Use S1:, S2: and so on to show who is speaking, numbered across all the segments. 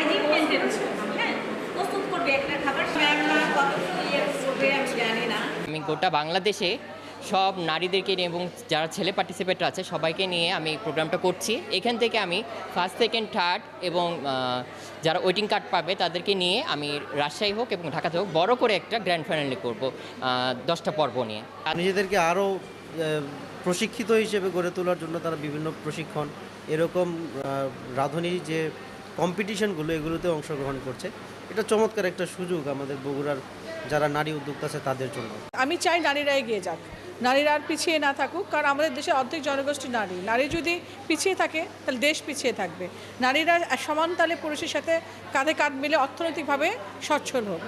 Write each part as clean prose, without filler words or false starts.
S1: Hygiene maintain হ্যাঁ প্রস্তুত করবে একটা খাবার ম্যামরা কতটুকু ইয়ে করবে আমি জানি না।
S2: আমি গোটা বাংলাদেশে সব নারীদেরকে নিয়ে এবং যারা ছেলে পার্টিসিপেটর আছে সবাইকে নিয়ে আমি প্রোগ্রামটা করছি। এখান থেকে আমি ফার্স্ট সেকেন্ড থার্ড এবং যারা ওয়েটিং কার্ড পাবে তাদেরকে নিয়ে আমি রাজশাহী হোক এবং ঢাকাতে হোক বড় করে একটা গ্র্যান্ড ফাইনালি করব 10টা পর্ব নিয়ে।
S3: নিজেদেরকে আরও প্রশিক্ষিত হিসেবে গড়ে তোলার জন্য তারা বিভিন্ন প্রশিক্ষণ এরকম রাঁধুনির যে কম্পিটিশনগুলো এগুলোতে অংশগ্রহণ করছে। এটা চমৎকার একটা সুযোগ আমাদের বগুড়ার যারা নারী উদ্যোক্তা আছে তাদের জন্য।
S4: আমি চাই নারীরা এগিয়ে যাক, নারীরা আর পিছিয়ে না থাকুক, কারণ আমাদের দেশে অর্ধেক জনগোষ্ঠী নারী। নারী যদি পিছিয়ে থাকে তাহলে দেশ পিছিয়ে থাকবে। নারীরা সমান তালে পুরুষের সাথে কাঁধে কাঁধ মিলে অর্থনৈতিকভাবে সচ্ছল হোক।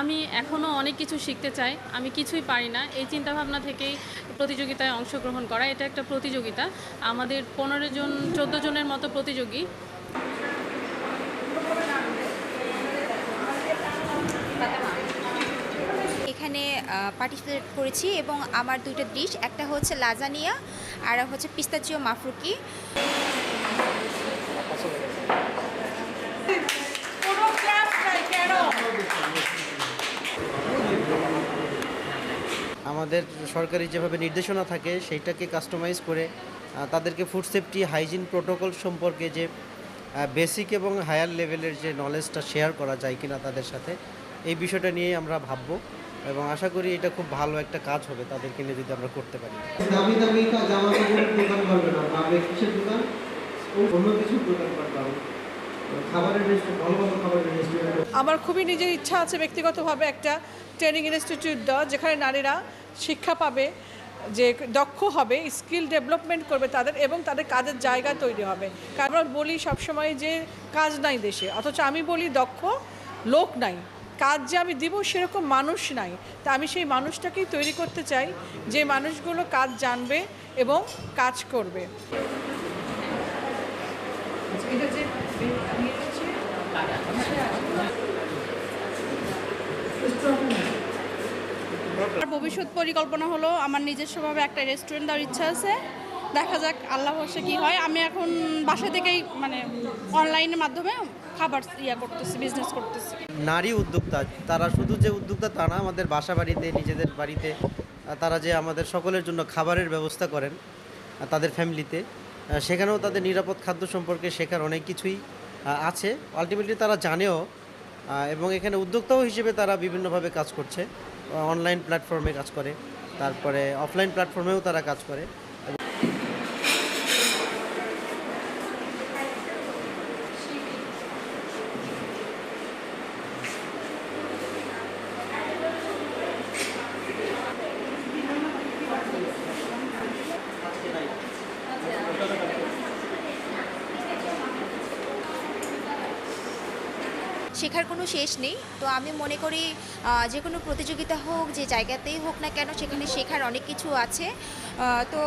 S5: আমি এখনও অনেক কিছু শিখতে চাই, আমি কিছুই পারি না। এই চিন্তাভাবনা থেকেই প্রতিযোগিতায় অংশগ্রহণ করা। এটা একটা প্রতিযোগিতা, আমাদের 15 জন 14 জনের মতো প্রতিযোগী।
S6: এখানে পার্টিসিপেট করেছি এবং আমার দুটো ডিশ, একটা হচ্ছে লাজানিয়া আর হচ্ছে পিস্তাচিও মাফরুকি।
S3: আমাদের সরকারি যেভাবে নির্দেশনা থাকে সেইটাকে কাস্টমাইজ করে তাদেরকে ফুড সেফটি হাইজিন প্রোটোকল সম্পর্কে যে বেসিক এবং হায়ার লেভেলের যে নলেজটা শেয়ার করা যায় কিনা তাদের সাথে, এই বিষয়টা নিয়ে আমরা ভাববো এবং আশা করি এটা খুব ভালো একটা কাজ হবে তাদেরকে নিয়ে যদি আমরা করতে পারি।
S7: দামি দামি জামা কাপড়ের দোকান করবে না, বা কিসের দোকান, অন্য কিছুর দোকান করবে। খাবারের রেস্টুরেন্ট, ভালো ভালো খাবারের রেস্টুরেন্ট।
S4: আমার খুবই নিজের ইচ্ছা আছে ব্যক্তিগতভাবে একটা ট্রেনিং ইনস্টিটিউট দেওয়া, যেখানে নারীরা শিক্ষা পাবে, যে দক্ষ হবে, স্কিল ডেভেলপমেন্ট করবে তাদের, এবং তাদের কাজের জায়গা তৈরি হবে। কারণ আমরা বলি সবসময় যে কাজ নাই দেশে, অথচ আমি বলি দক্ষ লোক নাই, কাজ যে আমি দিব সেরকম মানুষ নাই। তা আমি সেই মানুষটাকেই তৈরি করতে চাই, যে মানুষগুলো কাজ জানবে এবং কাজ করবে।
S8: আমার ভবিষ্যৎ পরিকল্পনা হলো আমার নিজস্বভাবে একটা রেস্টুরেন্ট দেওয়ার ইচ্ছা আছে। দেখা যাক আল্লাহ ভরসা কী হয়। আমি এখন বাসা থেকেই মানে অনলাইনের মাধ্যমে খাবার করতেছি, বিজনেস করতেছি।
S3: নারী উদ্যোক্তা তারা শুধু যে উদ্যোক্তা তা না, আমাদের বাসা বাড়িতে নিজেদের বাড়িতে তারা যে আমাদের সকলের জন্য খাবারের ব্যবস্থা করেন তাদের ফ্যামিলিতে, সেখানেও তাদের নিরাপদ খাদ্য সম্পর্কে শেখার অনেক কিছুই আছে। আলটিমেটলি তারা জানেও, এবং এখানে উদ্যোক্তাও হিসেবে তারা বিভিন্নভাবে কাজ করছে। অনলাইন প্ল্যাটফর্মে কাজ করে, তারপরে অফলাইন প্ল্যাটফর্মেও তারা কাজ করে।
S6: শেখার কোনো শেষ নেই। তো আমি মনে করি যে কোনো প্রতিযোগিতা হোক, যে জায়গাতেই হোক না কেন, সেখানে শেখার অনেক কিছু আছে। তো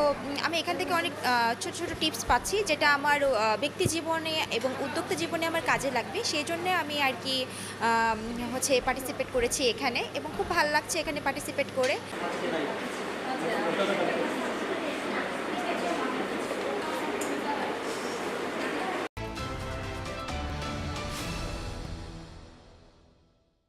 S6: আমি এখান থেকে অনেক ছোট ছোট টিপস পাচ্ছি, যেটা আমার ব্যক্তি জীবনে এবং উদ্যোক্তা জীবনে আমার কাজে লাগবে। সেই জন্য আমি আর কি হচ্ছে পার্টিসিপেট করেছি এখানে, এবং খুব ভালো লাগছে এখানে পার্টিসিপেট করে।